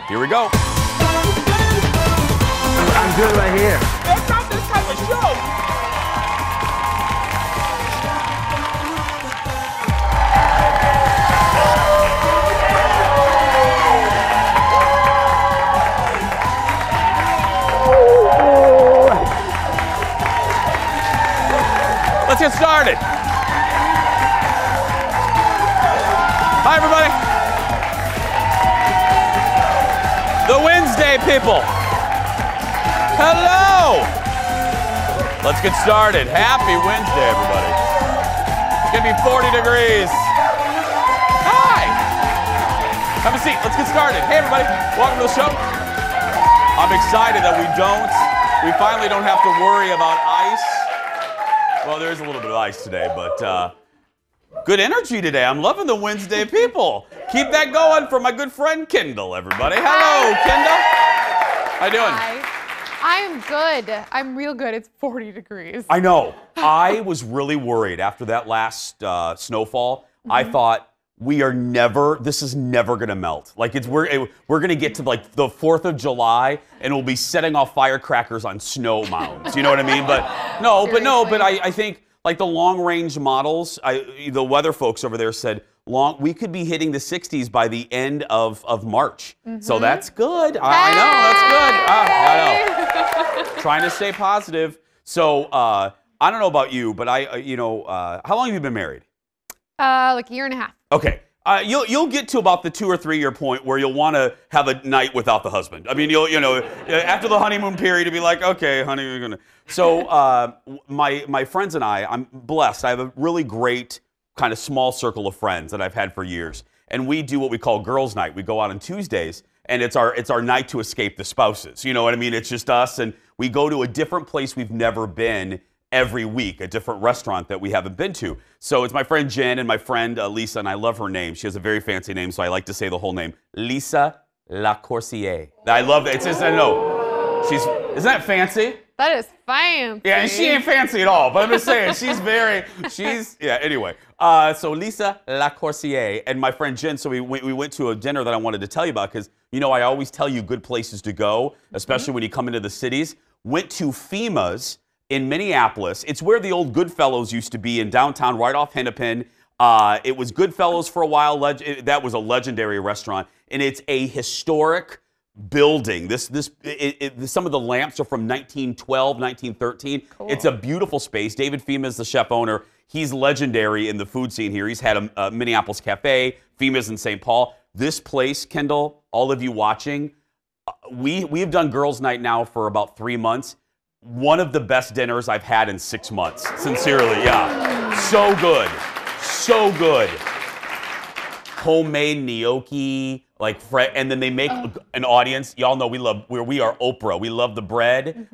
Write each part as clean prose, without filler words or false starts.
Here we go. I'm good right here. That's not this type of show. Let's get started. Hi, everybody. The Wednesday people. Hello. Let's get started. Happy Wednesday, everybody. It's gonna be 40 degrees. Hi. Have a seat. Let's get started. Hey, everybody. Welcome to the show. I'm excited that we finally don't have to worry about ice. Well, there's a little bit of ice today, but good energy today. I'm loving the Wednesday people. Keep that going for my good friend Kendall, everybody. Hello, Kendall. How you doing? Hi. I'm good. I'm real good. It's 40 degrees. I know. I was really worried after that last snowfall. I thought this is never gonna melt. Like we're gonna get to like the 4th of July and we'll be setting off firecrackers on snow mounds. You know what I mean? But I think like the long range models, the weather folks over there said we could be hitting the 60s by the end of March. So that's good. I know, that's good. I know. Trying to stay positive. So I don't know about you, but how long have you been married? Like a year and a half. Okay. You'll get to about the 2 or 3 year point where you'll want to have a night without the husband. I mean, after the honeymoon period, you'll be like, okay, honey, we're gonna. So my friends and I'm blessed. I have a really great kind of small circle of friends that I've had for years, and we do what we call girls' night. We go out on Tuesdays, and it's our night to escape the spouses. You know what I mean? It's just us, and we go to a different place we've never been every week, a different restaurant that we haven't been to. So it's my friend Jen and my friend Lisa, and I love her name. She has a very fancy name, so I like to say the whole name. Lisa Lacourcier. I love it. It's just, I know. Isn't that fancy? That is fancy. Yeah, and she ain't fancy at all, but I'm just saying, anyway. So Lisa Lacourcier and my friend Jen, so we went to a dinner that I wanted to tell you about because, I always tell you good places to go, especially when you come into the cities. Went to FEMA's in Minneapolis. It's where the old Goodfellows used to be in downtown, right off Hennepin. It was Goodfellows for a while. That was a legendary restaurant, and it's a historic building. Some of the lamps are from 1912, 1913. Cool. It's a beautiful space. David FEMA is the chef owner. He's legendary in the food scene here. He's had a Minneapolis cafe. FEMA's in St. Paul. This place, Kendall, all of you watching, we have done girls' night now for about 3 months. One of the best dinners I've had in 6 months. Sincerely, yeah. So good. So good. Homemade gnocchi, and then they make an audience. Y'all know we are Oprah. We love the bread.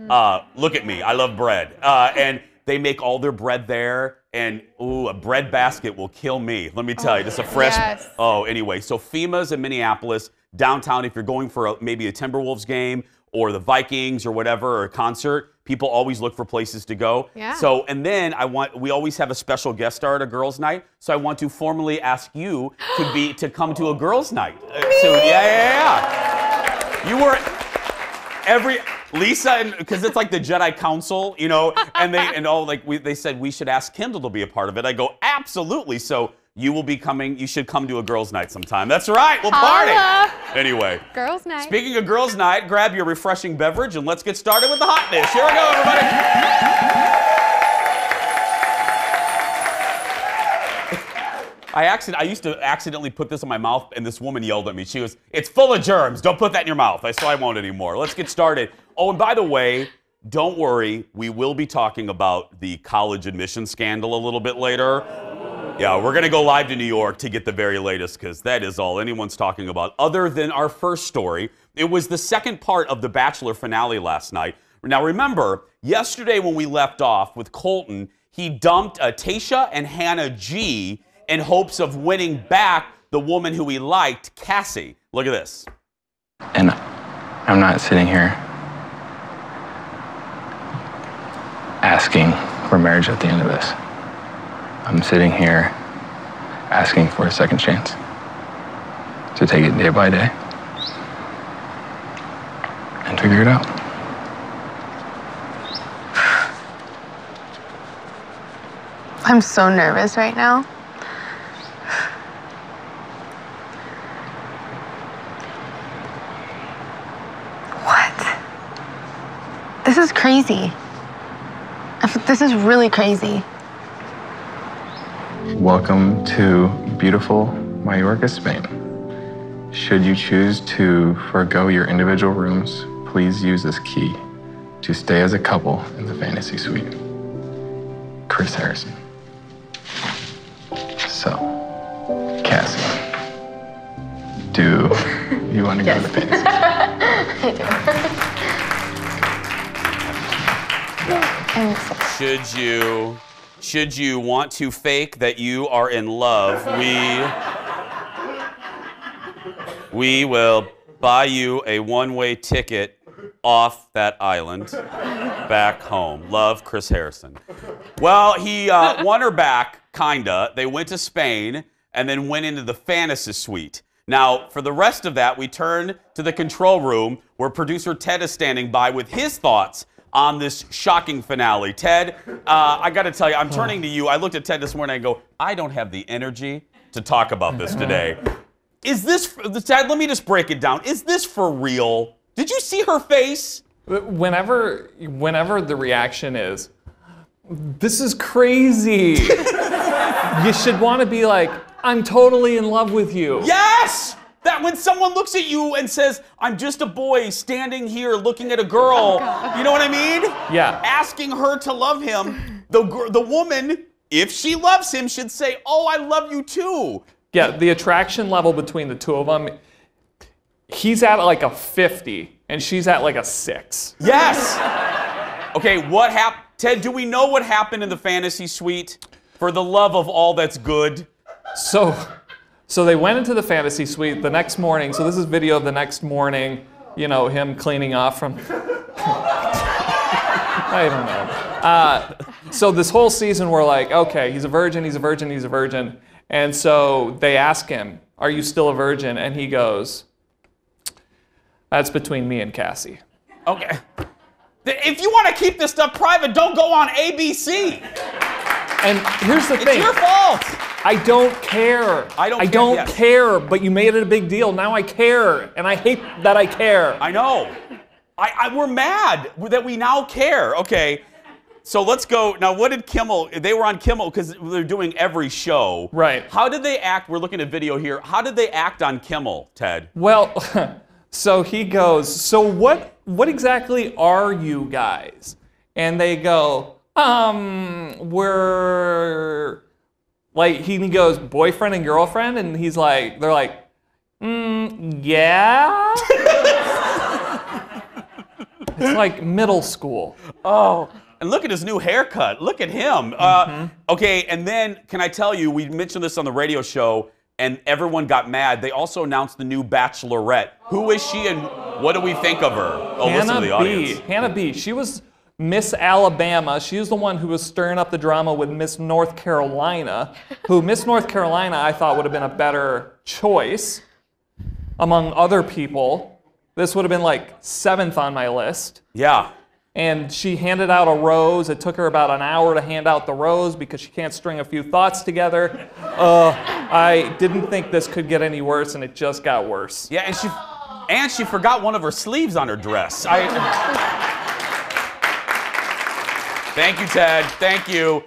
Look at me, I love bread. And they make all their bread there, and a bread basket will kill me. Let me tell you, just a fresh. Yes. Anyway, so FEMA's in Minneapolis, downtown. If you're going for maybe a Timberwolves game or the Vikings or whatever, or a concert, people always look for places to go. Yeah. So, and then we always have a special guest star at a girls' night. So I want to formally ask you to come to a girls' night soon. Yeah. You were Lisa, because it's like the Jedi Council, and they said we should ask Kendall to be a part of it. I go, absolutely. So you will be coming. You should come to a girls' night sometime. That's right. We'll party. Anyway. Girls' night. Speaking of girls' night, grab your refreshing beverage and let's get started with the hot dish. Here we go, everybody. I used to accidentally put this in my mouth, and this woman yelled at me. She goes, "It's full of germs. Don't put that in your mouth." So I won't anymore. Let's get started. Oh, and by the way, don't worry. We will be talking about the college admission scandal a little bit later. Yeah, we're going to go live to New York to get the very latest because that is all anyone's talking about other than our first story. It was the second part of the Bachelor finale last night. Now, remember, yesterday when we left off with Colton, he dumped Tayshia and Hannah G in hopes of winning back the woman who he liked, Cassie. Look at this. And I'm not sitting here asking for marriage at the end of this. I'm sitting here asking for a second chance to take it day by day figure it out. I'm so nervous right now. What? This is crazy. This is really crazy. Welcome to beautiful Mallorca, Spain. Should you choose to forego your individual rooms, please use this key to stay as a couple in the fantasy suite. Chris Harrison. So, Cassie, do you want to go to the fantasy suite? I'm excited. Should you want to fake that you are in love, we will buy you a one-way ticket off that island back home. Love, Chris Harrison. Well, he won her back, kinda. They went to Spain and then went into the fantasy suite. Now, for the rest of that, we turn to the control room where producer Ted is standing by with his thoughts on this shocking finale. Ted, I got to tell you, I'm turning to you. I looked at Ted this morning and I go, I don't have the energy to talk about this today. Is this, Ted, let me just break it down. Is this for real? Did you see her face? Whenever the reaction is, this is crazy, you should want to be like, I'm totally in love with you. Yes! That when someone looks at you and says, I'm just a boy standing here looking at a girl, you know what I mean? Yeah. Asking her to love him, the woman, if she loves him, should say, oh, I love you too. Yeah, the attraction level between the two of them, he's at like a 50 and she's at like a 6. Yes! Okay, what happened? Ted, do we know what happened in the fantasy suite? For the love of all that's good. So they went into the fantasy suite the next morning. So this is video of the next morning, you know, him cleaning off from, I don't know. So this whole season we're like, okay, he's a virgin, he's a virgin, he's a virgin. And so they ask him, are you still a virgin? And he goes, that's between me and Cassie. Okay. If you want to keep this stuff private, don't go on ABC. And here's the thing. It's your fault. I don't care. I don't care, but you made it a big deal. Now I care, and I hate that I care. I know. We're mad that we now care. Okay, so let's go. Now, what did Kimmel, they were on Kimmel because they're doing every show. Right. How did they act? We're looking at video here. How did they act on Kimmel, Ted? Well, so he goes, so what exactly are you guys? And they go, we're... Like, he goes, boyfriend and girlfriend? And he's like, they're like, yeah? It's like middle school. Oh, and look at his new haircut. Look at him. Okay, and then, can I tell you, we mentioned this on the radio show, and everyone got mad. They also announced the new Bachelorette. Who is she, and what do we think of her? Oh, listen to the audience. Hannah B. She was Miss Alabama. She was the one who was stirring up the drama with Miss North Carolina, who Miss North Carolina I thought would have been a better choice among other people. This would have been like 7th on my list. Yeah. And she handed out a rose. It took her about an hour to hand out the rose because she can't string a few thoughts together. I didn't think this could get any worse, and it just got worse. Yeah, and she forgot one of her sleeves on her dress. Thank you, Ted. Thank you.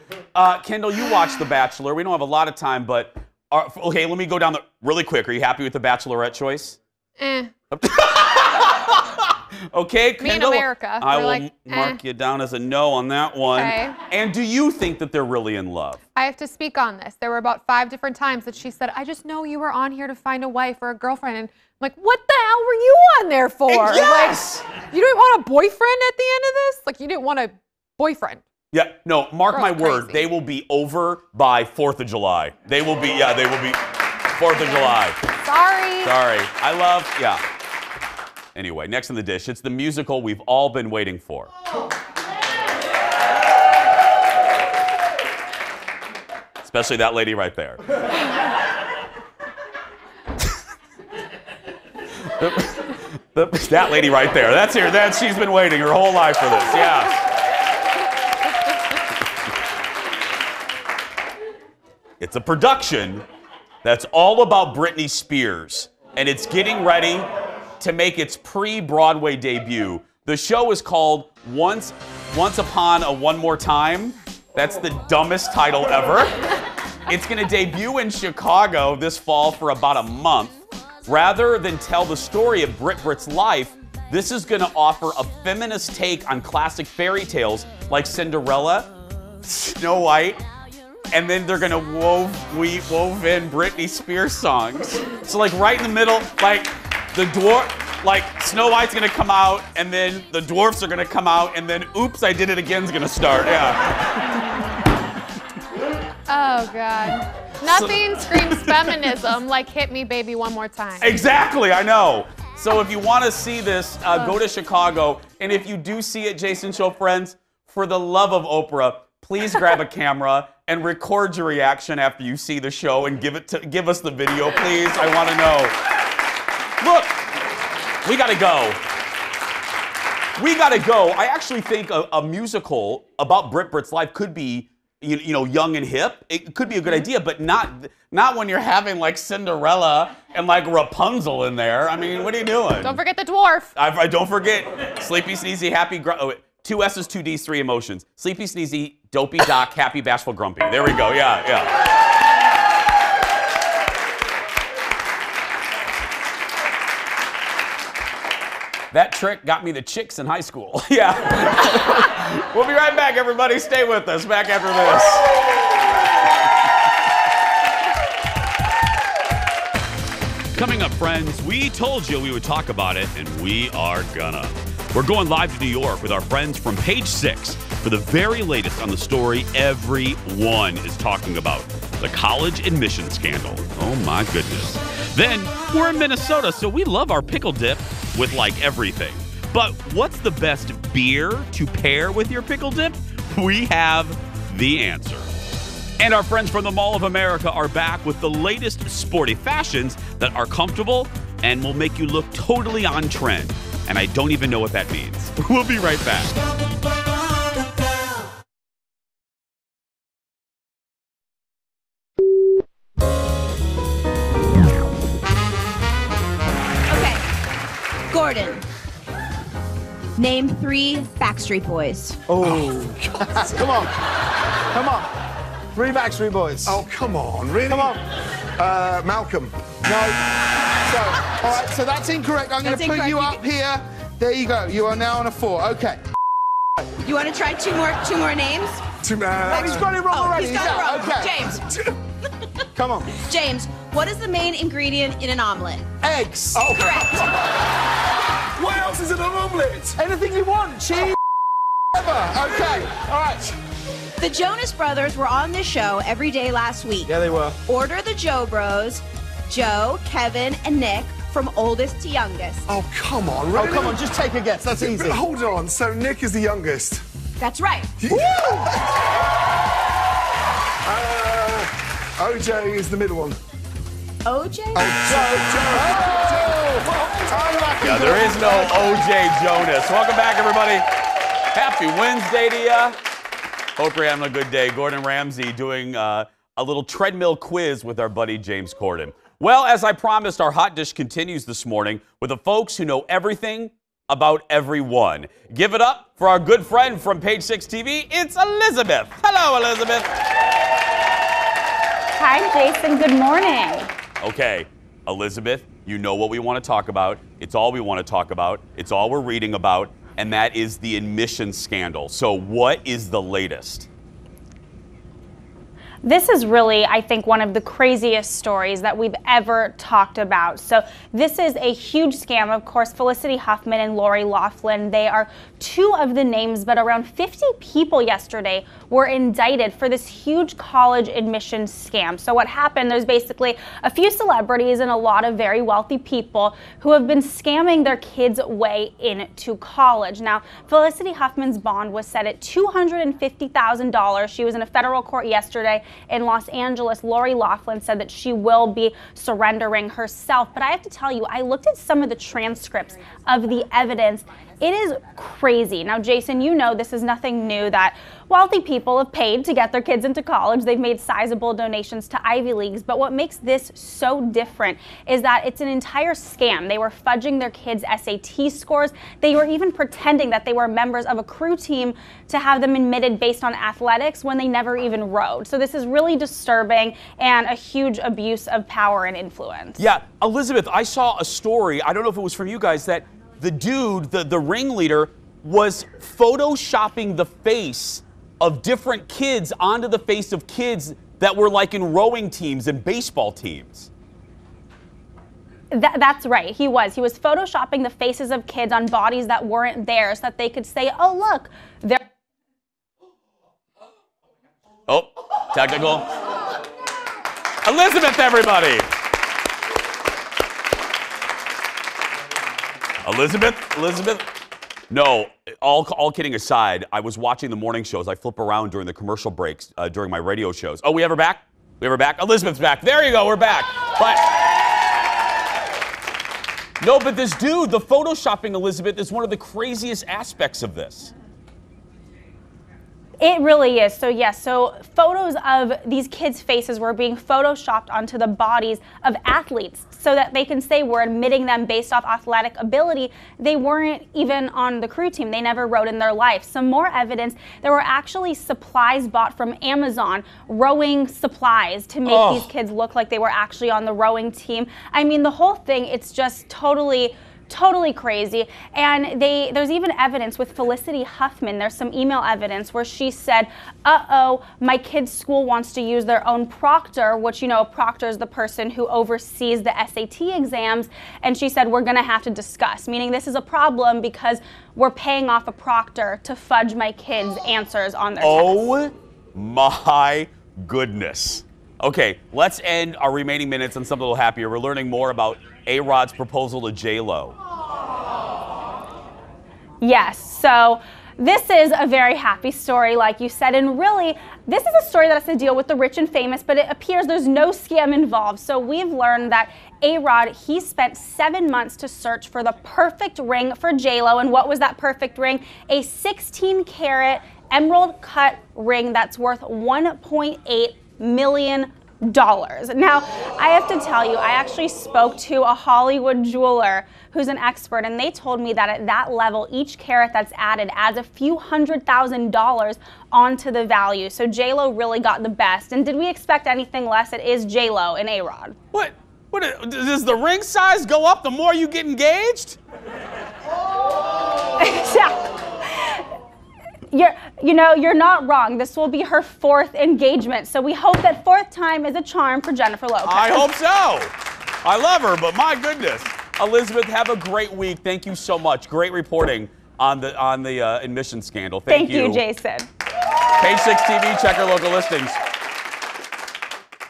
Kendall, you watched The Bachelor. We don't have a lot of time, but... okay, let me go down really quick. Are you happy with the Bachelorette choice? Okay, Kendall. Me in America. I will mark you down as a no on that one. Okay. And do you think that they're really in love? I have to speak on this. There were about 5 different times that she said, I just know you were on here to find a wife or a girlfriend. And I'm like, what the hell were you on there for? Yes! Like, you didn't want a boyfriend at the end of this? Like, you didn't want a boyfriend. Yeah, no, mark my word, crazy. they will be over by 4th of July. They will be 4th of July. Sorry. I love, Anyway, next in the dish, it's the musical we've all been waiting for. Especially that lady right there. That lady right there. That's here. She's been waiting her whole life for this. Yeah. It's a production that's all about Britney Spears, and it's getting ready to make its pre-Broadway debut. The show is called Once Upon a One More Time. That's the dumbest title ever. It's gonna debut in Chicago this fall for about a month. Rather than tell the story of Brit's life, this is gonna offer a feminist take on classic fairy tales like Cinderella, Snow White, and then they're gonna wove in Britney Spears songs. So like right in the middle, like the dwarf, like Snow White's gonna come out, and then the dwarfs are gonna come out, and then Oops, I Did It Again's gonna start, yeah. Oh, God. Nothing screams feminism like Hit Me Baby One More Time. Exactly, I know. So if you want to see this, go to Chicago. And if you do see it, Jason Show friends, for the love of Oprah, please grab a camera and record your reaction after you see the show and give us the video, please. I want to know. Look, we got to go. We got to go. I actually think a musical about Brit's life could be you know, young and hip. It could be a good idea, but not when you're having like Cinderella and like Rapunzel in there. I mean, what are you doing? Don't forget the dwarf. I don't forget Sleepy, Sneezy, Happy, two S's, two D's, three emotions. Sleepy, Sneezy, Dopey, Doc, Happy, Bashful, Grumpy. There we go, yeah. That trick got me the chicks in high school. Yeah. We'll be right back, everybody. Stay with us. Back after this. Coming up, friends, we told you we would talk about it, and we are gonna. We're going live to New York with our friends from Page 6 for the very latest on the story everyone is talking about, the college admission scandal. Oh, my goodness. Then, we're in Minnesota, so we love our pickle dip with like everything. But what's the best beer to pair with your pickle dip? We have the answer. And our friends from the Mall of America are back with the latest sporty fashions that are comfortable and will make you look totally on trend. And I don't even know what that means. We'll be right back. Gordon, name 3 Backstreet Boys. Oh, come on. 3 Backstreet Boys. Oh, come on, really? Come on. Malcolm. No. So, all right, so that's incorrect. I'm going to put you up here. There you go. You are now on a 4. Okay. You want to try two more names? He's got it wrong already. He's got it wrong. Okay. James. Come on. James, what is the main ingredient in an omelet? Eggs. Oh, Correct. What else is in an omelette? Anything you want. Cheese. Whatever. Okay. All right. The Jonas Brothers were on this show every day last week. Yeah, they were. Order the Joe Bros, Joe, Kevin, and Nick from oldest to youngest. Oh, come on, really? Oh, come on, just take a guess. That's easy. Hold on. So Nick is the youngest. That's right. OJ is the middle one. OJ? Yeah, there is no OJ Jonas. Welcome back, everybody. Happy Wednesday to ya. Hope you're having a good day. Gordon Ramsay doing a little treadmill quiz with our buddy James Corden. Well, as I promised, our hot dish continues this morning with the folks who know everything about everyone. Give it up for our good friend from Page 6 TV. It's Elizabeth. Hello, Elizabeth. Hi, Jason. Good morning. Okay, Elizabeth, you know what we want to talk about. It's all we want to talk about. It's all we're reading about, and that is the admission scandal. So what is the latest? This is really, I think, one of the craziest stories that we've ever talked about. So this is a huge scam. Of course, Felicity Huffman and Lori Loughlin, they are 2 of the names, but around 50 people yesterday were indicted for this huge college admissions scam. So what happened, there's basically a few celebrities and a lot of very wealthy people who have been scamming their kids' way into college. Now, Felicity Huffman's bond was set at $250,000. She was in a federal court yesterday, in Los Angeles, Lori Loughlin said that she will be surrendering herself. But I have to tell you, I looked at some of the transcripts of the evidence. It is crazy. Now, Jason, you know this is nothing new that wealthy people have paid to get their kids into college. They've made sizable donations to Ivy Leagues. But what makes this so different is that it's an entire scam. They were fudging their kids' SAT scores. They were even pretending that they were members of a crew team to have them admitted based on athletics when they never even rode. So this is really disturbing and a huge abuse of power and influence. Yeah, Elizabeth, I saw a story, I don't know if it was from you guys, that the dude, the ringleader, was photoshopping the face of different kids onto the face of kids that were like in rowing teams and baseball teams. That's right. He was photoshopping the faces of kids on bodies that weren't there so that they could say, oh, look, they're... Oh, technical. Elizabeth, everybody. Elizabeth. No, all kidding aside, I was watching the morning shows. I flip around during the commercial breaks during my radio shows. Oh, we have her back? Elizabeth's back. There you go, we're back. But this dude, the photoshopping, Elizabeth, is one of the craziest aspects of this. It really is. So yes, so photos of these kids' faces were being photoshopped onto the bodies of athletes so that they can say we're admitting them based off athletic ability. They weren't even on the crew team. They never rowed in their life. Some more evidence, there were actually supplies bought from Amazon, rowing supplies to make these kids look like they were actually on the rowing team. I mean, the whole thing, it's just totally crazy. And there's even evidence with Felicity Huffman. There's some email evidence where she said, my kid's school wants to use their own proctor, which, you know, a proctor is the person who oversees the SAT exams. And she said, we're going to have to discuss, meaning this is a problem because we're paying off a proctor to fudge my kids' answers on their tests. Oh my goodness. Okay, let's end our remaining minutes on something a little happier. We're learning more about A-Rod's proposal to J-Lo. Yes, so this is a very happy story, like you said, and really, this is a story that has to deal with the rich and famous, but it appears there's no scam involved. So we've learned that A-Rod, he spent 7 months to search for the perfect ring for J-Lo, and what was that perfect ring? A 16-carat emerald cut ring that's worth $1.8 million. Now, I have to tell you, I actually spoke to a Hollywood jeweler who's an expert, and they told me that at that level, each carat that's added adds a few $100,000 onto the value. So J-Lo really got the best. And did we expect anything less? It is J-Lo and A-Rod. What does the ring size go up the more you get engaged? You're not wrong. This will be her 4th engagement. So we hope that 4th time is a charm for Jennifer Lopez. I hope so. I love her, but my goodness. Elizabeth, have a great week. Thank you so much. Great reporting on the admission scandal. Thank you. Thank you, Jason. Page 6 TV, check our local listings.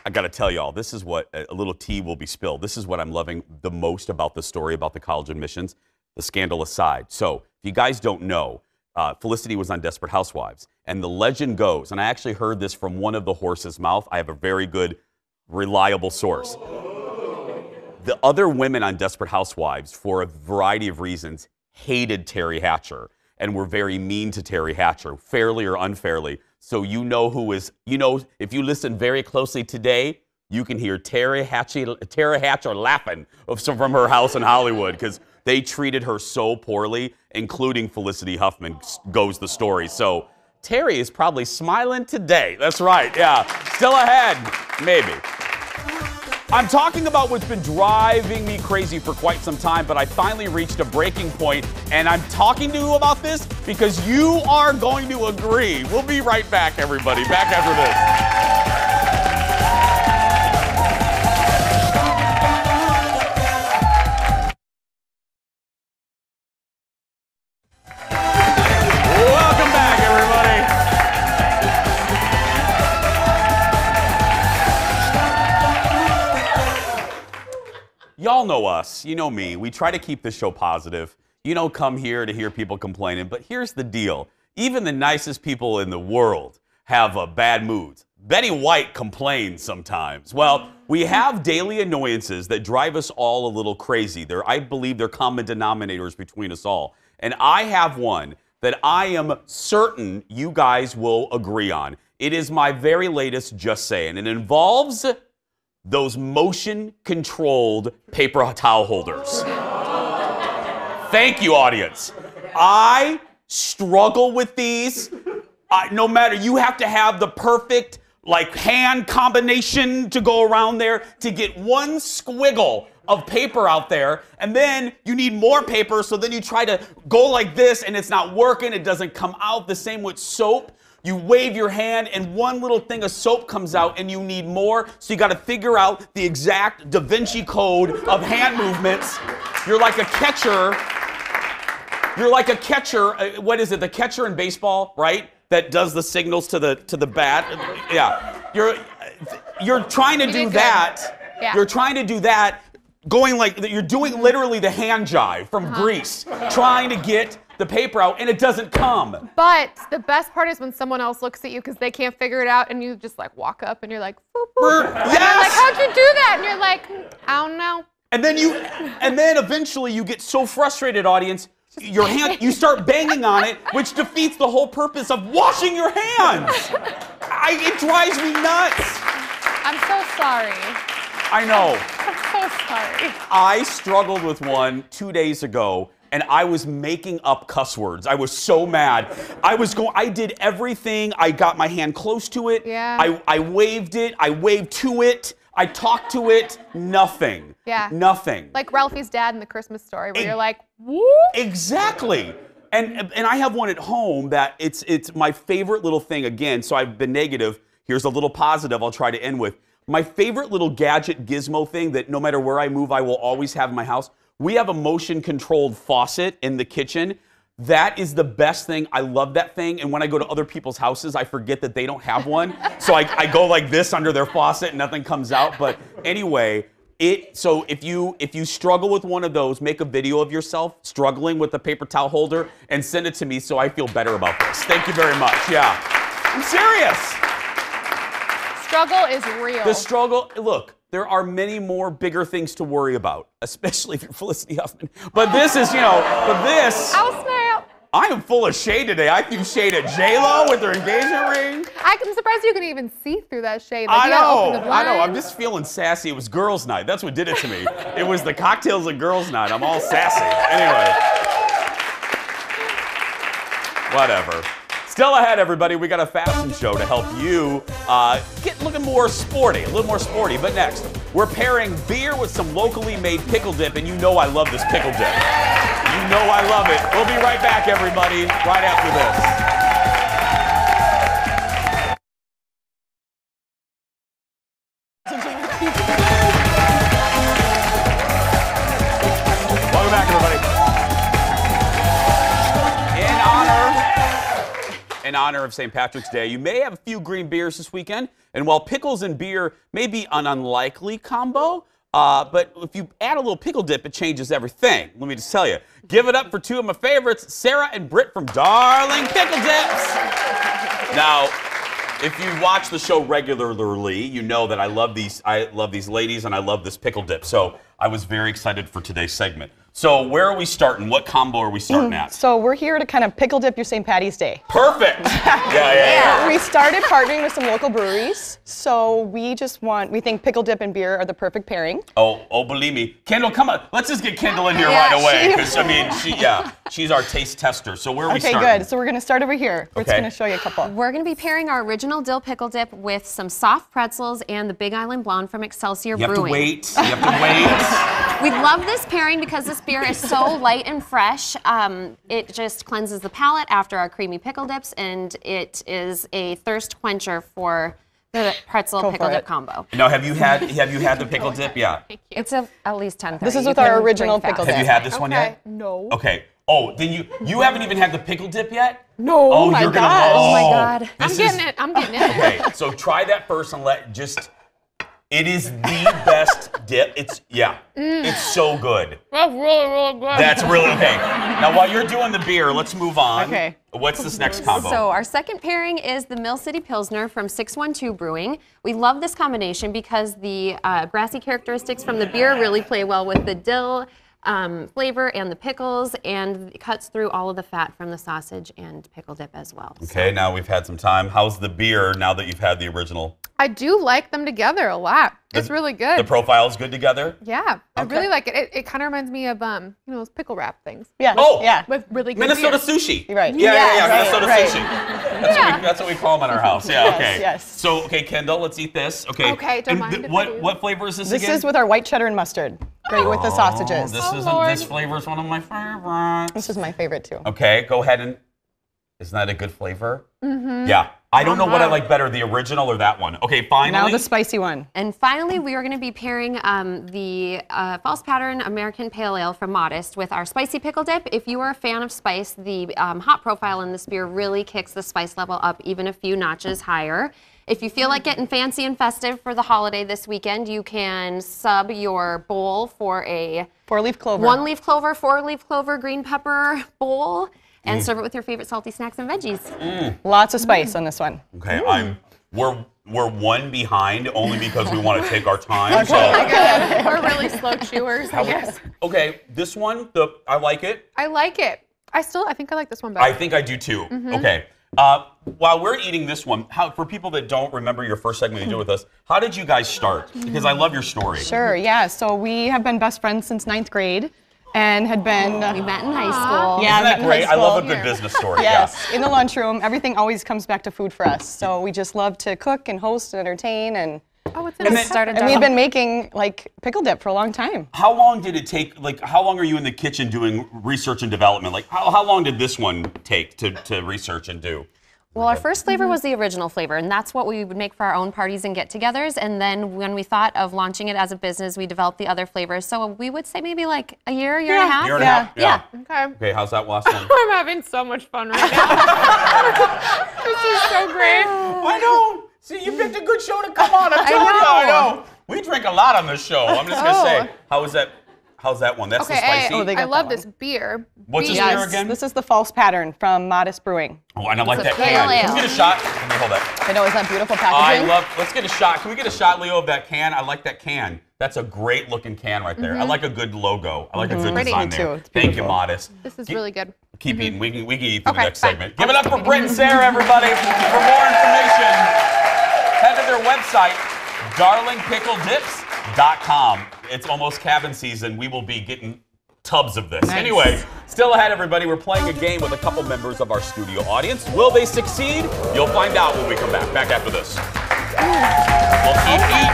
I got to tell y'all, this is what a little tea will be spilled. This is what I'm loving the most about the story about the college admissions, the scandal aside. So, if you guys don't know, Felicity was on Desperate Housewives, and the legend goes, and I actually heard this from one of the horse's mouth. I have a very good, reliable source. The other women on Desperate Housewives, for a variety of reasons, hated Terry Hatcher and were very mean to Terry Hatcher, fairly or unfairly. So you know who is, if you listen very closely today, you can hear Terry Hatcher laughing from her house in Hollywood because they treated her so poorly, including Felicity Huffman, goes the story. So Terry is probably smiling today. That's right, yeah. Still ahead, maybe. I'm talking about what's been driving me crazy for quite some time, but I finally reached a breaking point, and I'm talking to you about this because you are going to agree. We'll be right back, everybody. Back after this. Y'all know us, you know me, we try to keep the show positive. You don't come here to hear people complaining, but here's the deal. Even the nicest people in the world have bad moods. Betty White complains sometimes. Well, we have daily annoyances that drive us all a little crazy. I believe they're common denominators between us all. And I have one that I am certain you guys will agree on. It is my very latest Just Saying. It involves those motion-controlled paper towel holders. Thank you, audience. I struggle with these. No matter, you have to have the perfect hand combination to go around there to get one squiggle of paper out there, and then you need more paper, so then you try to go like this and it's not working, it doesn't come out. The same with soap. You wave your hand and one little thing of soap comes out and you need more, so you got to figure out the exact Da Vinci Code of hand movements. You're like a catcher. What is it? The catcher in baseball, right? That does the signals to the bat. Yeah. You're trying to do that. Yeah. You're trying to do that, going like you're doing literally the hand jive from Grease, trying to get the paper out, and it doesn't come. But the best part is when someone else looks at you because they can't figure it out, and you just walk up and you're like, boop, boop. Yes! And they're like, how'd you do that? And you're like, I don't know. And then eventually you get so frustrated, audience, you start banging on it, which defeats the whole purpose of washing your hands. It drives me nuts. I'm so sorry. I know. I'm so sorry. I struggled with one 2 days ago, and I was making up cuss words. I was so mad. I did everything. I got my hand close to it. Yeah. I waved it. I waved to it. I talked to it. Nothing. Yeah. Nothing. Like Ralphie's dad in the Christmas Story, where you're like, whoop. Exactly. And I have one at home that it's my favorite little thing. Again, so I've been negative. Here's a little positive I'll try to end with. My favorite little gadget gizmo thing that no matter where I move, I will always have in my house. We have a motion-controlled faucet in the kitchen. That is the best thing. I love that thing. And when I go to other people's houses, I forget that they don't have one. So I go like this under their faucet and nothing comes out. But anyway, so if you struggle with one of those, make a video of yourself struggling with the paper towel holder and send it to me so I feel better about this. Thank you very much. Yeah. I'm serious. Struggle is real. The struggle, look, there are many more bigger things to worry about, especially if you're Felicity Huffman. But this is, I'll snap. I am full of shade today. I threw shade at J-Lo with her engagement ring. I'm surprised you can even see through that shade. I know. I'm just feeling sassy. It was girls' night. That's what did it to me. It was the cocktails at girls' night. I'm all sassy. Anyway. Whatever. Still ahead, everybody, we got a fashion show to help you get looking more sporty, a little more sporty. But next, we're pairing beer with some locally made pickle dip, and you know I love this pickle dip. You know I love it. We'll be right back, everybody, right after this. Welcome back, everybody. In honor of St. Patrick's Day, you may have a few green beers this weekend. And while pickles and beer may be an unlikely combo, but if you add a little pickle dip, it changes everything. Let me just tell you. Give it up for two of my favorites, Sarah and Britt from Darling Pickle Dips. Now, if you watch the show regularly, you know that I love these ladies and I love this pickle dip. So I was very excited for today's segment. So where are we starting? What combo are we starting at? So we're here to kind of pickle dip your St. Patty's Day. Perfect. Yeah. We started partnering with some local breweries. So we think pickle dip and beer are the perfect pairing. Oh, believe me. Kendall, come on. Let's just get Kendall in here right away. Because, she's our taste tester. So where are we starting? Okay, good. So we're going to start over here. We're just going to show you a couple. We're going to be pairing our original dill pickle dip with some soft pretzels and the Big Island Blonde from Excelsior Brewing. You have to wait. We love this pairing because this beer is so light and fresh. It just cleanses the palate after our creamy pickle dips, and it is a thirst quencher for the pretzel pickle dip combo. Now, have you had the pickle dip? Yeah. It's at least 10:30. This is with our original pickle dip. Have you had this one yet? No. Okay. Oh, then you haven't even had the pickle dip yet? No. Oh my God. Oh my God. I'm getting it. Okay, so try that first and It is the best dip. It's so good. That's really, really good. That's really okay. Now, while you're doing the beer, let's move on. Okay. What's this next combo? So our second pairing is the Mill City Pilsner from 612 Brewing. We love this combination because the grassy characteristics from the beer really play well with the dill flavor and the pickles, and it cuts through all of the fat from the sausage and pickle dip as well. Okay, now we've had some time. How's the beer now that you've had the original? I do like them together a lot. It's really good. The profile's good together? Yeah, I really like it. It kind of reminds me of those pickle wrap things. Yeah. Oh, yeah. With really good Minnesota beer. sushi. Right. Yeah, Right, Minnesota right. sushi. That's what we call them in our house. Yeah, Yes, okay. yes. So, okay, Kendall, let's eat this. Okay. Okay, don't mind if I do. What flavor is this This again? is with our white cheddar and mustard. Great with the sausages. This flavor is one of my favorites. This is my favorite too. Okay, go ahead and. Isn't that a good flavor? Mm-hmm. Yeah. I don't know what I like better, the original or that one. Okay, finally. Now the spicy one. And finally, we are going to be pairing the False Pattern American Pale Ale from Modest with our spicy pickle dip. If you are a fan of spice, the hot profile in this beer really kicks the spice level up even a few notches higher. If you feel like getting fancy and festive for the holiday this weekend, you can sub your bowl for a 4-leaf clover. 1-leaf clover, 4-leaf clover, green pepper bowl, and serve it with your favorite salty snacks and veggies. Lots of spice on this one. Okay, we're one behind only because we want to take our time. Okay. So. We're really slow chewers, I guess. Okay, this one, I like it. I like it. I think I like this one better. I think I do too. Okay. While we're eating this one, for people that don't remember your first segment you did with us, how did you guys start? Because I love your story. Sure, yeah. So we have been best friends since 9th grade and had been... We met in high school. Yeah, Isn't that great? I love a good business story. Yes, in the lunchroom, everything always comes back to food for us. So we just love to cook and host and entertain and... Oh, it's And we've been making like pickle dip for a long time. How long did it take, how long are you in the kitchen doing research and development? Like, how long did this one take to research and do? Well, our first flavor was the original flavor, and that's what we would make for our own parties and get-togethers. And then when we thought of launching it as a business, we developed the other flavors. So we would say maybe like a year and a half. Year and a half? Yeah. Okay. Okay, how's that last one? I'm having so much fun right now. This is so great. I know. See, you picked a good show to come on. I'm telling you. I know. We drink a lot on this show. I'm just going to say, how's that one? That's the spicy? I love this beer. What's this beer again? This is the False Pattern from Modest Brewing. Oh, and I like that pale can. ale. Can we get a shot? Let me hold that. I know, isn't that beautiful packaging? Let's get a shot. Can we get a shot, Leo, of that can? I like that can. That's a great looking can right there. I like a good logo. I like a good design there. Thank you, Modest. This is really good. Keep eating. We can eat through the next fine. segment. Give it up for Britt and Sarah, everybody. For more information, head to their website, darlingpickledips.com. It's almost cabin season. We will be getting tubs of this. Nice. Anyway, still ahead, everybody. We're playing a game with a couple members of our studio audience. Will they succeed? You'll find out when we come back. Back after this. We'll keep eating.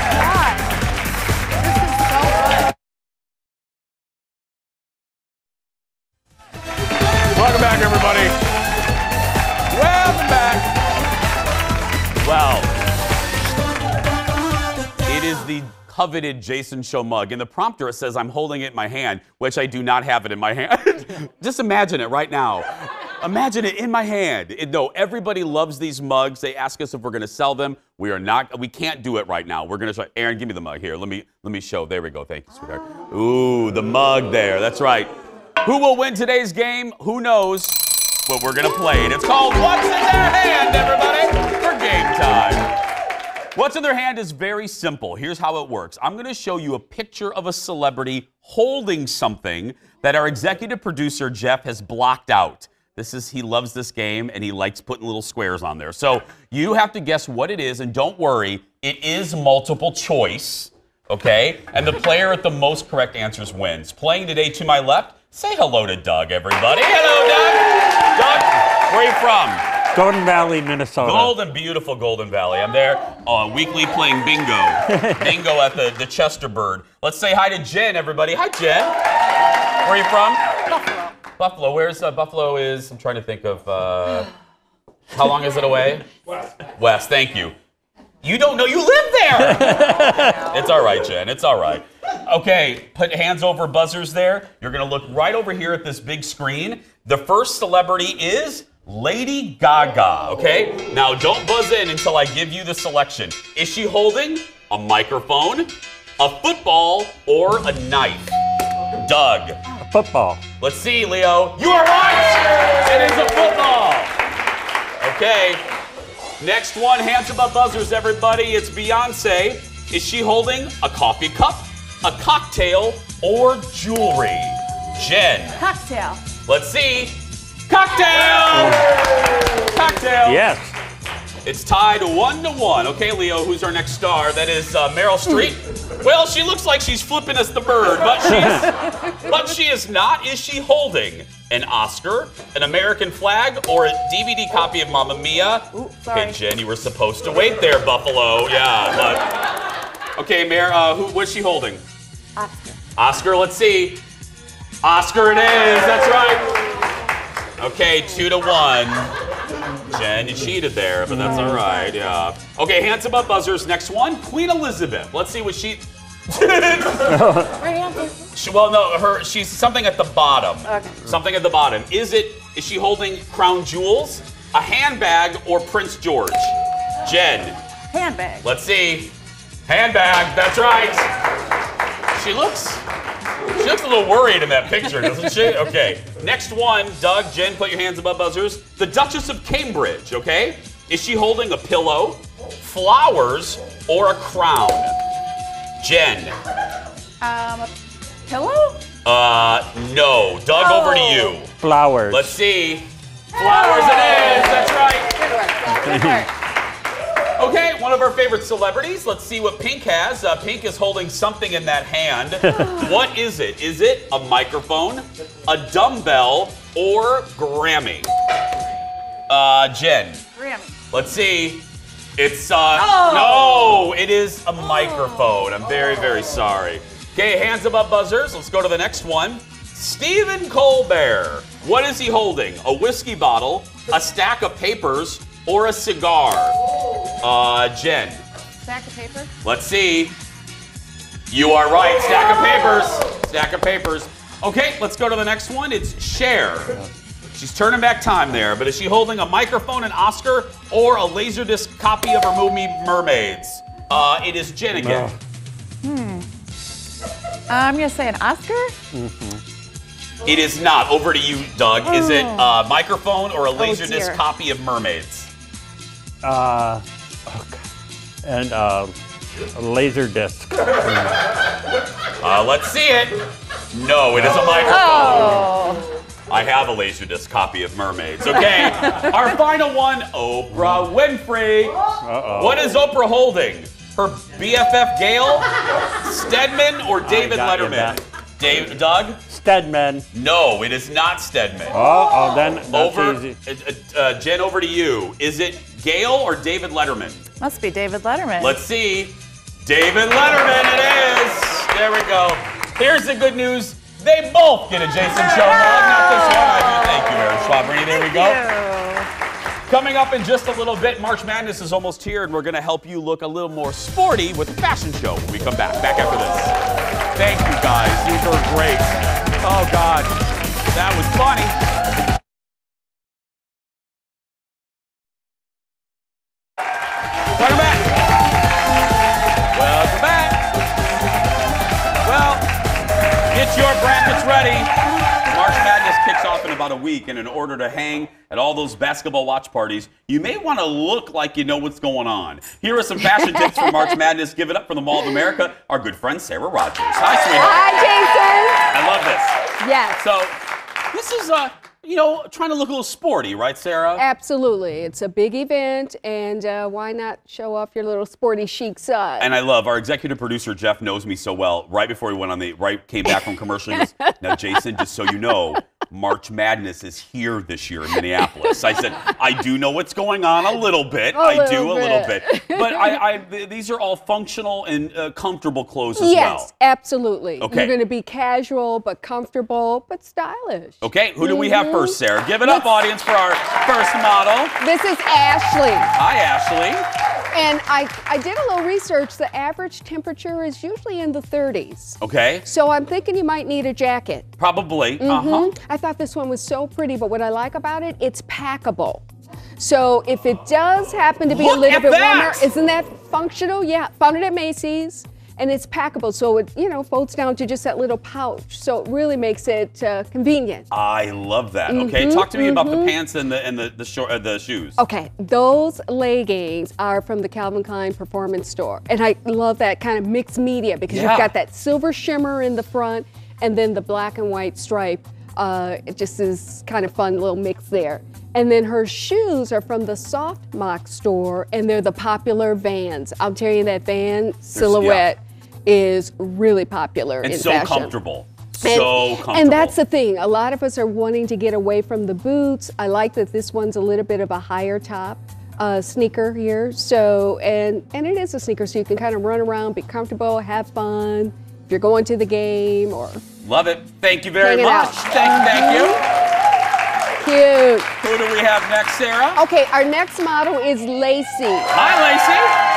Welcome back, everybody. Welcome back. Well, it is the coveted Jason Show mug. In the prompter, it says I'm holding it in my hand, which I do not have it in my hand. Just imagine it right now. Imagine it in my hand. No, everybody loves these mugs. They ask us if we're going to sell them. We are not. We can't do it right now. We're going to try. Aaron, give me the mug here. Let me show. There we go. Thank you, sweetheart. Ooh, the mug there. That's right. Who will win today's game? Who knows? But we're going to play it. It's called What's in Their Hand, everybody, for game time. What's in their hand is very simple. Here's how it works. I'm going to show you a picture of a celebrity holding something that our executive producer, Jeff, has blocked out. He loves this game, and he likes putting little squares on there. So you have to guess what it is, and don't worry, it is multiple choice, okay? And the player with the most correct answers wins. Playing today to my left, say hello to Doug, everybody. Hello, Doug. Doug, where are you from? Golden Valley, Minnesota. Beautiful Golden Valley. I'm there weekly playing bingo. Bingo at the Chesterbird. Let's say hi to Jen, everybody. Hi, Jen. Where are you from? Buffalo. Where's Buffalo is, I'm trying to think of, how long is it away? West, thank you. You don't know, you live there! It's all right, Jen, it's all right. Okay, put hands over buzzers there. You're gonna look right over here at this big screen. The first celebrity is Lady Gaga, okay? Now, don't buzz in until I give you the selection. Is she holding a microphone, a football, or a knife? Doug. A football. Let's see, Leo. You are right! It is a football. Okay. Next one, hands above buzzers, everybody. It's Beyonce. Is she holding a coffee cup, a cocktail, or jewelry? Jen. Cocktail. Let's see. Cocktail! Cocktail. Yes. It's tied 1-1. Okay, Leo, who's our next star? That is Meryl Streep. Well, she looks like she's flipping us the bird, but she is not. Is she holding an Oscar, an American flag, or a DVD copy of Mamma Mia? Ooh, sorry. Okay, Jen, you were supposed to wait there, Buffalo. Yeah, but okay, what's she holding? Oscar. Oscar, let's see. Oscar it is. That's right. Okay, 2-1. Jen, you cheated there, but that's all right. Yeah. Okay, hands above buzzers. Next one, Queen Elizabeth. Let's see what she. Well, no, she's something at the bottom. Okay. Something at the bottom. Is she holding crown jewels, a handbag, or Prince George? Jen. Handbag. Let's see. Handbag. That's right. She looks a little worried in that picture, doesn't she? Okay. Next one, Doug, Jen, put your hands above buzzers. The Duchess of Cambridge, okay? Is she holding a pillow, flowers, or a crown? Jen. A pillow? No. Doug, over to you. Flowers. Let's see. Flowers it is. That's right. Good work. Okay, one of our favorite celebrities. Let's see what Pink has. Pink is holding something in that hand. What is it? Is it a microphone, a dumbbell, or Grammy? Jen. Grammy. Let's see. It's, no, it is a microphone. I'm very, very sorry. Okay, hands above buzzers. Let's go to the next one. Stephen Colbert. What is he holding? A whiskey bottle, a stack of papers, or a cigar? Jen. Stack of paper? Let's see. You are right. Stack of papers. Stack of papers. Okay, let's go to the next one. It's Cher. She's turning back time there, but is she holding a microphone, an Oscar, or a Laserdisc copy of her movie Mermaids? It is Jen again. I'm going to say an Oscar? It is not. Over to you, Doug. Is it a microphone or a Laserdisc copy of Mermaids? And a laser disc. Let's see it. No, it is a microphone. I have a Laserdisc copy of Mermaids. Okay, our final one, Oprah Winfrey. What is Oprah holding? Her BFF Gail, Stedman, or David Letterman? Doug? Stedman. No, it is not Stedman. Then that's easy. Jen, over to you. Is it Gail or David Letterman? Must be David Letterman. Let's see. David Letterman it is. There we go. Here's the good news. They both get a Jason Show mug. Not this one. Thank you, Mary Schwabrini. There we go. Coming up in just a little bit, March Madness is almost here, and we're going to help you look a little more sporty with the fashion show when we come back. Back after this. Thank you, guys. These are great. Oh, God. That was funny. Welcome back. Welcome back. Well, get your brackets ready. March Madness kicks off in about a week, and in order to hang at all those basketball watch parties, you may want to look like you know what's going on. Here are some fashion tips for March Madness. Give it up for the Mall of America, our good friend Sarah Rogers. Hi, sweetheart. Hi, Jason. I love this. Yes. So, this is, trying to look a little sporty, right, Sarah? Absolutely. It's a big event, and why not show off your little sporty chic side? And I love our executive producer, Jeff, knows me so well. Right before we went on came back from commercial, he goes, now, Jason, just so you know, March Madness is here this year in Minneapolis. I said, I do know what's going on a little bit. A little bit. But these are all functional and comfortable clothes as well. Yes, absolutely. Okay. You're going to be casual, but comfortable, but stylish. Okay, who do we have first, Sarah? Give it up, audience, for our first model. This is Ashley. Hi, Ashley. And I did a little research. The average temperature is usually in the 30s. Okay. So I'm thinking you might need a jacket. Probably. I thought this one was so pretty, but what I like about it, it's packable. So if it does happen to be a little bit warmer, isn't that functional? Yeah, found it at Macy's. And it's packable, so it folds down to just that little pouch. So it really makes it convenient. I love that. Okay, talk to me about the pants and the shoes. Okay, those leggings are from the Calvin Klein Performance Store, and I love that kind of mixed media because you've got that silver shimmer in the front, and then the black and white stripe. It just is kind of fun little mix there. And then her shoes are from the Soft Mock store, and they're the popular Vans. I'll tell you that Van silhouette is really popular in so fashion. Comfortable. So comfortable. And that's the thing. A lot of us are wanting to get away from the boots. I like that this one's a little bit of a higher top sneaker here. So, and it is a sneaker, so you can kind of run around, be comfortable, have fun. If you're going to the game or... Love it. Thank you very much. Thank you. Cute. Who do we have next, Sarah? Okay, our next model is Lacey. Hi, Lacey.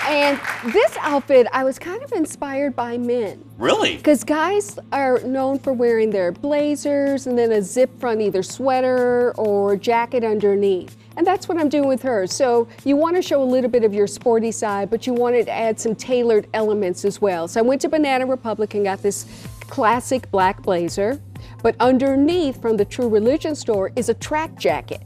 And this outfit, I was kind of inspired by men. Really? Because guys are known for wearing their blazers and then a zip front, either sweater or jacket underneath. And that's what I'm doing with her. So you want to show a little bit of your sporty side, but you wanted to add some tailored elements as well. So I went to Banana Republic and got this classic black blazer. But underneath from the True Religion store is a track jacket.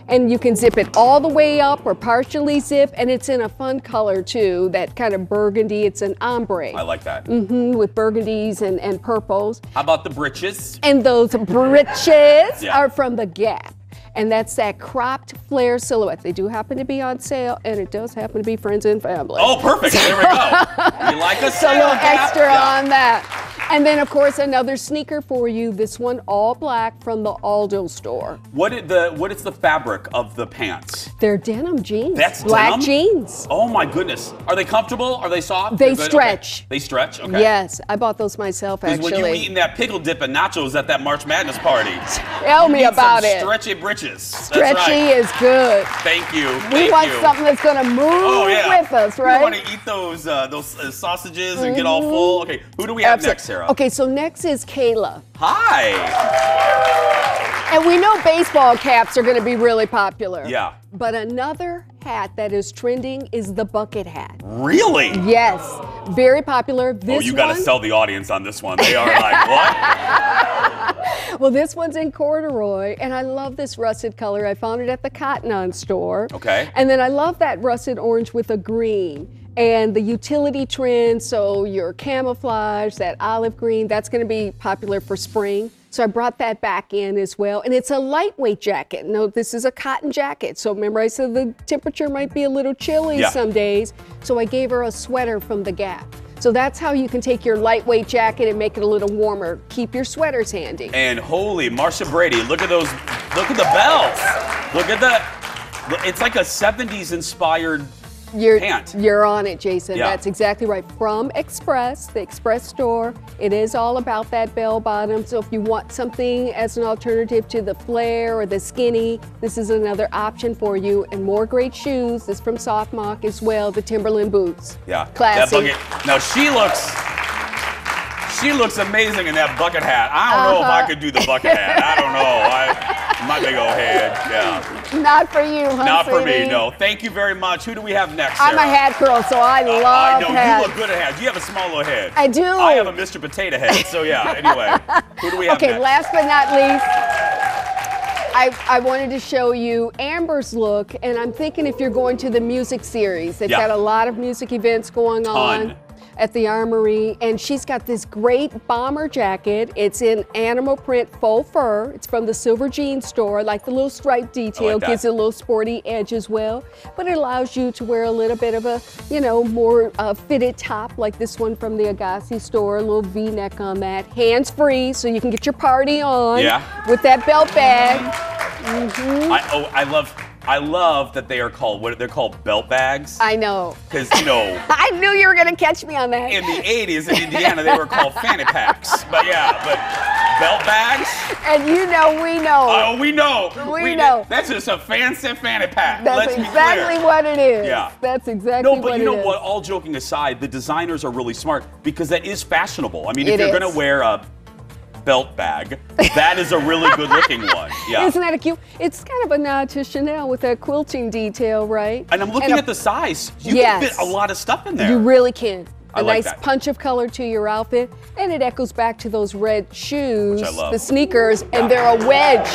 And you can zip it all the way up or partially zip, and it's in a fun color too, that kind of burgundy. It's an ombre. I like that. With burgundies and purples. How about the breeches? And those breeches are from the Gap. And that's that cropped flare silhouette. They do happen to be on sale, and it does happen to be friends and family. Oh, perfect. There we go. You like a sale, So a little Gap? extra on that. And then, of course, another sneaker for you. This one, all black from the Aldo store. What is the fabric of the pants? They're denim jeans. That's black denim? jeans. Oh my goodness. Are they comfortable? Are they soft? They They're good? stretch. Okay. They stretch? Okay. Yes, I bought those myself, Because actually. when you were eating that pickle dip and nachos at that March Madness party, Tell me you need about some it. Stretchy britches. Stretchy That's right. is good. Thank you. We Thank want you. something that's going to move with us, right? You want to eat those sausages and get all full. Okay, who do we have next, Sarah? Okay, so next is Kayla. Hi. And we know baseball caps are going to be really popular. Yeah. But another hat that is trending is the bucket hat. Really? Yes, very popular. This you got to one- sell the audience on this one. They are like, what? Well, this one's in corduroy, and I love this russet color. I found it at the Cotton On store. Okay. And then I love that russet orange with a green. And the utility trend, so your camouflage, that olive green, that's going to be popular for spring. So I brought that back in as well. And it's a lightweight jacket. No, this is a cotton jacket. So remember I said the temperature might be a little chilly some days. So I gave her a sweater from the Gap. So that's how you can take your lightweight jacket and make it a little warmer. Keep your sweaters handy. And holy, Marsha Brady, look at those, look at the bells. Look at that. It's like a 70s inspired pant. You're on it, Jason. Yeah. That's exactly right. From Express, the Express store, it is all about that bell bottom. So if you want something as an alternative to the flare or the skinny, this is another option for you. And more great shoes. This is from Soft Mock as well, the Timberland boots. Yeah. Classy. That bucket. Now she looks amazing in that bucket hat. I don't know if I could do the bucket hat. I don't know. My big old head. Yeah. Not for you, huh, Not for me, sweetie? no. Thank you very much. Who do we have next, I'm Sarah? a hat girl, so I love I know, hats. you look good at hats. You have a small little head. I do. I have a Mr. Potato Head, so yeah, anyway. Who do we have Okay, next? last but not least, I wanted to show you Amber's look, and I'm thinking if you're going to the music series, they've got a lot of music events going on at the Armory, and she's got this great bomber jacket. It's in animal print faux fur. It's from the Silver Jeans store. I like the little stripe detail, gives it a little sporty edge as well, but it allows you to wear a little bit of a, more fitted top like this one from the Agassi store, a little V-neck on that. Hands-free, so you can get your party on with that belt bag. I love that they are called, they're called belt bags. I know. Because, I knew you were going to catch me on that. in the 80s in Indiana, they were called fanny packs. But belt bags. And we know. Oh, we know. We know. That's just a fancy fanny pack. That's Let's exactly be clear. what it is. Yeah. That's exactly what it is. No, but you know what? All joking aside, the designers are really smart because that is fashionable. I mean, if you're going to wear belt bag. That is a really good looking one. Yeah. Isn't that a cute? It's kind of a nod to Chanel with that quilting detail, right? And I'm looking at the size. You can fit a lot of stuff in there. You really can. I A like nice that. punch of color to your outfit, and it echoes back to those red shoes, Which I love. the sneakers, and they're a wedge.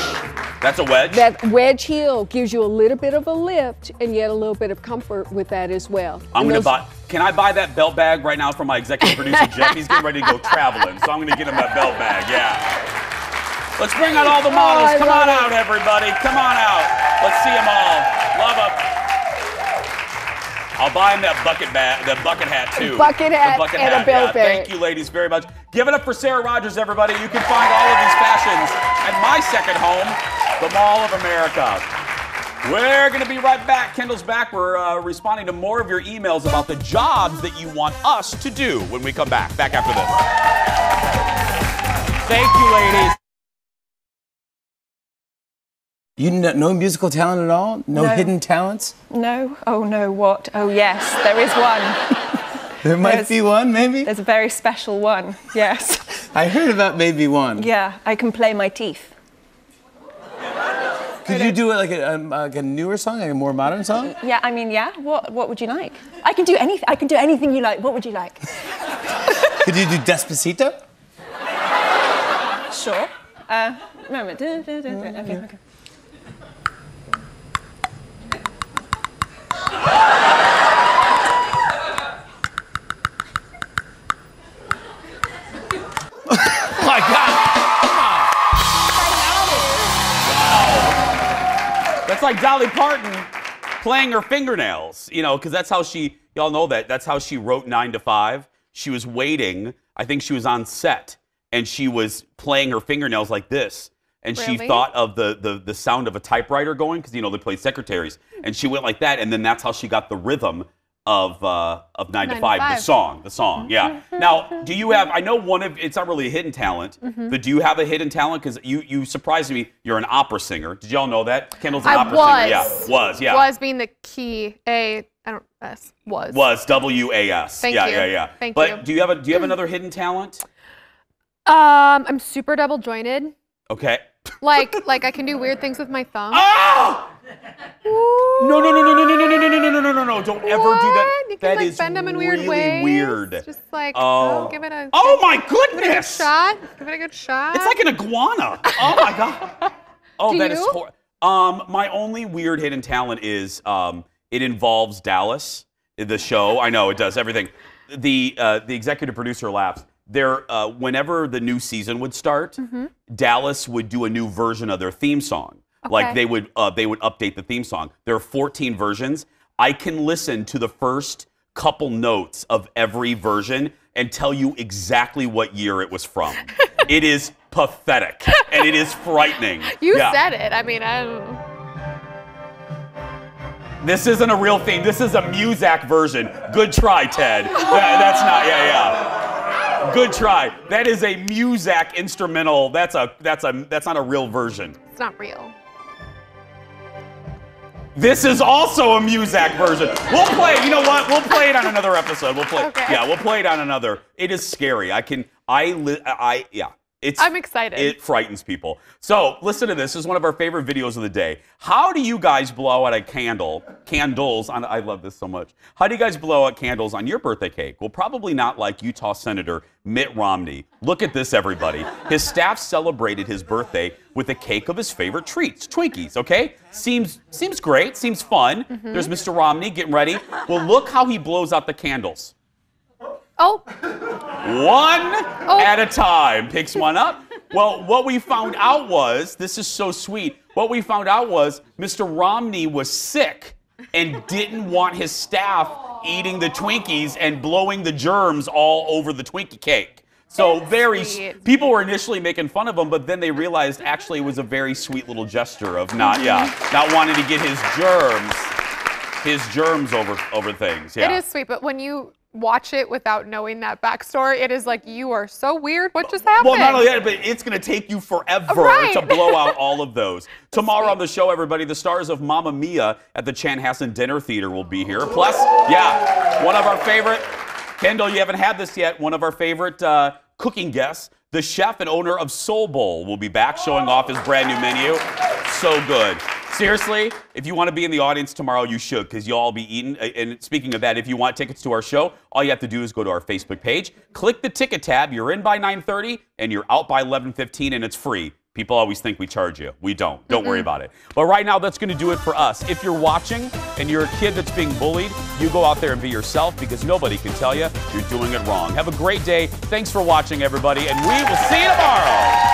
That's a wedge? That wedge heel gives you a little bit of a lift and yet a little bit of comfort with that as well. I'm going to buy, can I buy that belt bag right now from my executive producer, Jeff? He's getting ready to go traveling, so I'm going to get him that belt bag, yeah. Let's bring out all the models. Come on out, everybody. Come on out. Let's see them all. Love them. I'll buy him that bucket hat too. Bucket hat and a belt bag. Thank you, ladies, very much. Give it up for Sarah Rogers, everybody. You can find all of these fashions at my second home, the Mall of America. We're going to be right back. Kendall's back. We're responding to more of your emails about the jobs that you want us to do when we come back. Back after this. Thank you, ladies. You no musical talent at all? No hidden talents? No. Oh, no, what? Oh, yes, there is one. There might be one, maybe? There's a very special one, yes. I heard about maybe one. Yeah, I can play my teeth. Could you do it like a newer song, like a more modern song? Yeah, I mean, yeah. What would you like? I can do anything. I can do anything you like. What would you like? Could you do Despacito? Sure. Moment. Okay. My God! That's like Dolly Parton playing her fingernails, you know, because that's how she, y'all know that's how she wrote 9 to 5. She was waiting, I think she was on set, and she was playing her fingernails like this. And she thought of the sound of a typewriter going, because, you know, they played secretaries. And she went like that, and then that's how she got the rhythm of 9 to 5, the song, yeah. Now, do you have, I know it's not really a hidden talent, but do you have a hidden talent? Because you surprised me, you're an opera singer. Did y'all know that? Kendall's an opera singer. Yeah, Was being the key, was. Was, W-A-S. Thank you. Yeah. Thank but you. do you have another hidden talent? I'm super double jointed. Okay. Like I can do weird things with my thumb. Oh! No, don't ever do that. You can, that like, is bend them in weird really ways. weird. Just like, give it a... Oh my Give it a good goodness! shot. Give it a good shot. It's like an iguana. Oh my God. Oh, Do that is you? horrible. My only weird hidden talent is it involves Dallas, the show. I know, it does everything. The executive producer laughs. Whenever the new season would start, Dallas would do a new version of their theme song. Okay. Like they would update the theme song. There are 14 versions. I can listen to the first couple notes of every version and tell you exactly what year it was from. It is pathetic and it is frightening. You said it. I mean, I don't know. This isn't a real theme. This is a Muzak version. Good try, Ted. That's not. Yeah. Good try. That is a Muzak instrumental. That's not a real version. It's not real. This is also a Muzak version. We'll play. You know what? We'll play it on another episode. We'll play. Okay. Yeah, we'll play it on another. It is scary. I'm excited. It frightens people. So listen to this. This is one of our favorite videos of the day. How do you guys blow out a candles on, I love this so much. How do you guys blow out candles on your birthday cake? Well, probably not like Utah Senator Mitt Romney. Look at this, everybody. His staff celebrated his birthday with a cake of his favorite treats, Twinkies, okay? Seems great, seems fun. There's Mr. Romney getting ready. Well, look how he blows out the candles. Oh. One at a time. Picks one up. Well, what we found out was, this is so sweet, what we found out was Mr. Romney was sick and didn't want his staff eating the Twinkies and blowing the germs all over the Twinkie cake. So people were initially making fun of him, but then they realized actually it was a very sweet little gesture of not wanting to get his germs over things. Yeah. It is sweet, but when you watch it without knowing that backstory, it is like, you are so weird. What just happened? Well, not only that, but it's going to take you forever to blow out all of those. Tomorrow on the show, everybody, the stars of Mamma Mia at the Chanhassen Dinner Theater will be here. Plus, one of our favorite, Kendall, you haven't had this yet, one of our favorite cooking guests, the chef and owner of Soul Bowl, will be back showing off his brand new menu. So good. Seriously, if you want to be in the audience tomorrow, you should, because you'll all be eating. And speaking of that, if you want tickets to our show, all you have to do is go to our Facebook page, click the ticket tab. You're in by 9:30, and you're out by 11:15, and it's free. People always think we charge you. We don't. Don't worry about it. But right now, that's going to do it for us. If you're watching and you're a kid that's being bullied, you go out there and be yourself, because nobody can tell you you're doing it wrong. Have a great day. Thanks for watching, everybody, and we will see you tomorrow.